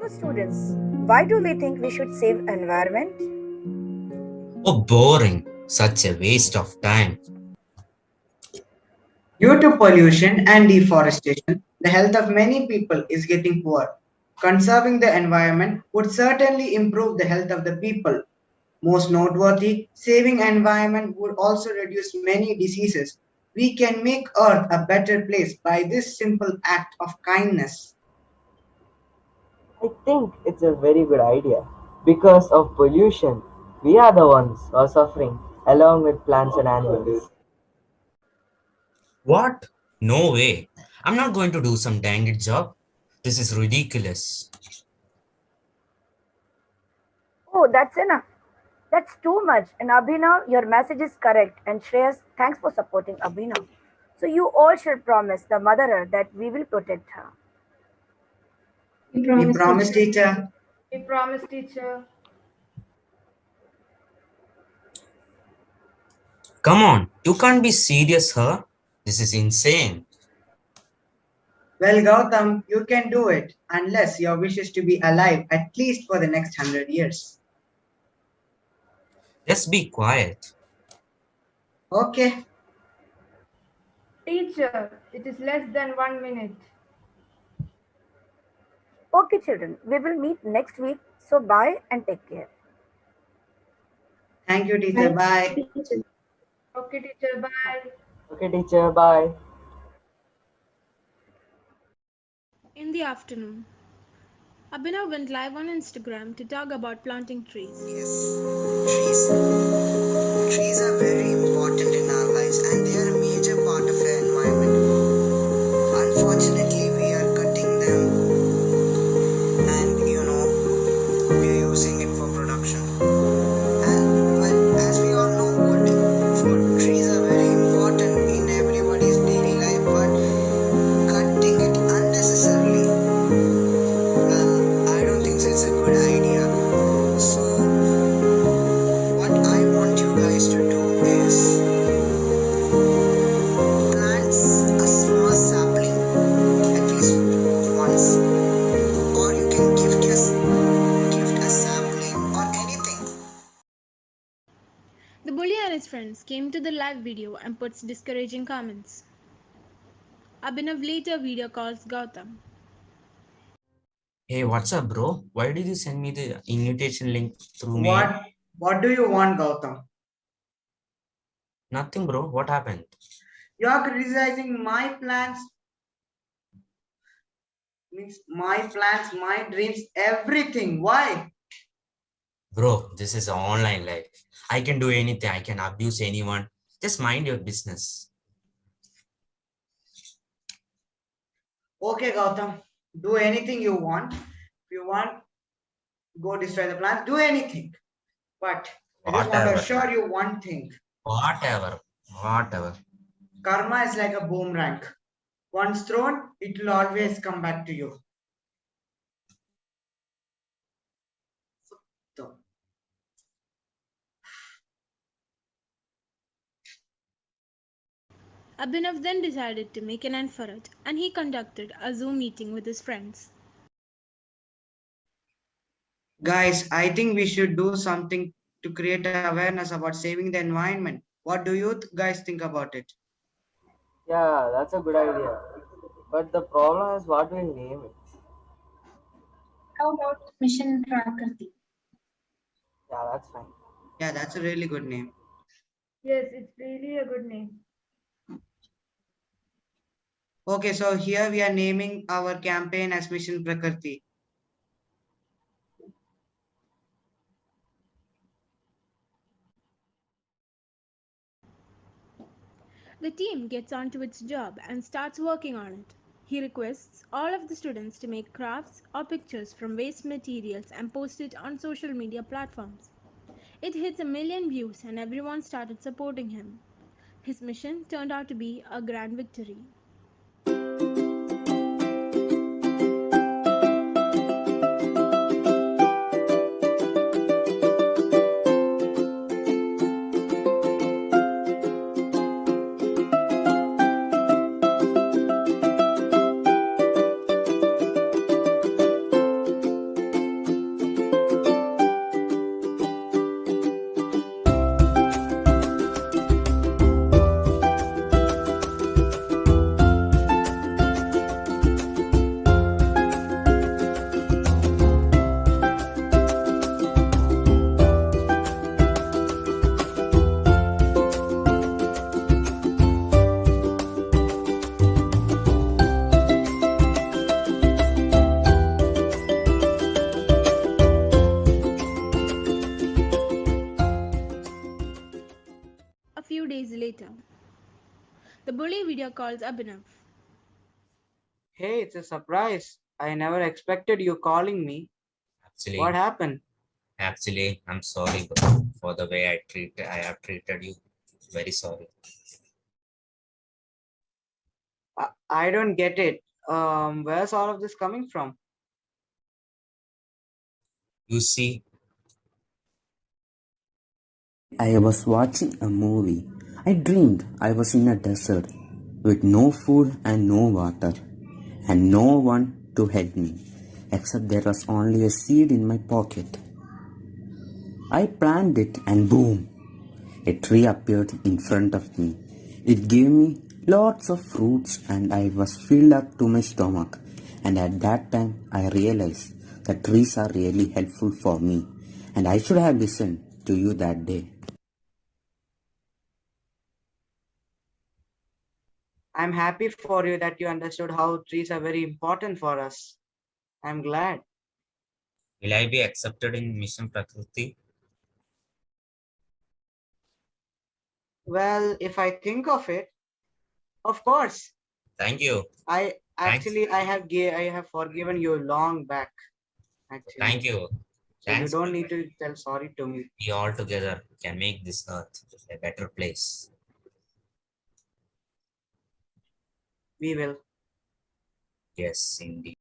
So students, why do we think we should save environment? Oh, boring. Such a waste of time. Due to pollution and deforestation, the health of many people is getting poor. Conserving the environment would certainly improve the health of the people. Most noteworthy, saving environment would also reduce many diseases. We can make Earth a better place by this simple act of kindness. I think it's a very good idea. Because of pollution, we are the ones who are suffering along with plants and animals. What? No way. I'm not going to do some danged job. This is ridiculous. Oh, that's enough. That's too much. And Abhinav, your message is correct. And Shreyas, thanks for supporting Abhinav. So you all should promise the mother that we will protect her. We We promise, promise, teacher. teacher. We promise, teacher. Come on, you can't be serious, huh? This is insane. Well, Gautam, you can do it, unless your wish is to be alive at least for the next 100 years. Just be quiet. Okay, Teacher, it is less than 1 minute. Okay, children, we will meet next week. So bye and take care. thank you, teacher. Bye. Okay, teacher, bye. Okay, teacher, bye. In the afternoon, Abhinav went live on Instagram to talk about planting trees. Yes, trees. Trees are very important in our lives and they are a major part of our environment. Unfortunately, we are cutting them and we are using it for production. But as we all know, trees are very important in everybody's daily life, but cutting it unnecessarily, well, I don't think it's a good idea. So, what I want you guys to do is plant a small sapling at least once, or you can gift a sapling or anything. The bully and his friends came to the live video and put discouraging comments. Abhinav later video calls Gautam. Hey, what's up, bro? Why did you send me the invitation link through mail? What do you want, Gautam? Nothing, bro. What happened? You are criticizing my plans, means my plans, my dreams, everything. Why? Bro, this is an online life. I can do anything. I can abuse anyone. Just mind your business. Okay, Gautam, do anything you want. If you want, go destroy the plans, do anything. But I just want to Whatever. assure you one thing. Whatever. Karma is like a boomerang. Once thrown, it will always come back to you. So, Abhinav then decided to make an end for it and he conducted a Zoom meeting with his friends. guys, I think we should do something to create awareness about saving the environment. What do you guys think about it? Yeah, that's a good idea. But the problem is what we name it. How about Mission Prakriti? Yeah, that's fine. Yeah, that's a really good name. Yes, it's really a good name. Okay, so here we are naming our campaign as Mission Prakriti. The team gets onto its job and starts working on it. He requests all of the students to make crafts or pictures from waste materials and post it on social media platforms. It hits 1 million views and everyone started supporting him. His mission turned out to be a grand victory. few days later. The bully video calls Abhinav. Hey, it's a surprise. I never expected you calling me. What Actually, happened? I'm sorry for the way I have treated you. Very sorry. I don't get it. Where's all of this coming from? You see, I was watching a movie. I dreamed I was in a desert with no food and no water and no one to help me except there was only a seed in my pocket. I planted it and boom, a tree appeared in front of me. It gave me lots of fruits and I was filled up to my stomach. And at that time I realized that trees are really helpful for me and I should have listened to you that day. I'm happy for you that you understood how trees are very important for us. I'm glad. will I be accepted in Mission Prakriti? Well, if I think of it, of course. Thank you. I Thanks. actually I have forgiven you long back, Thank actually. you. So you Thanks. don't need to tell sorry to me. We all together can make this earth a better place. We will. Yes, indeed.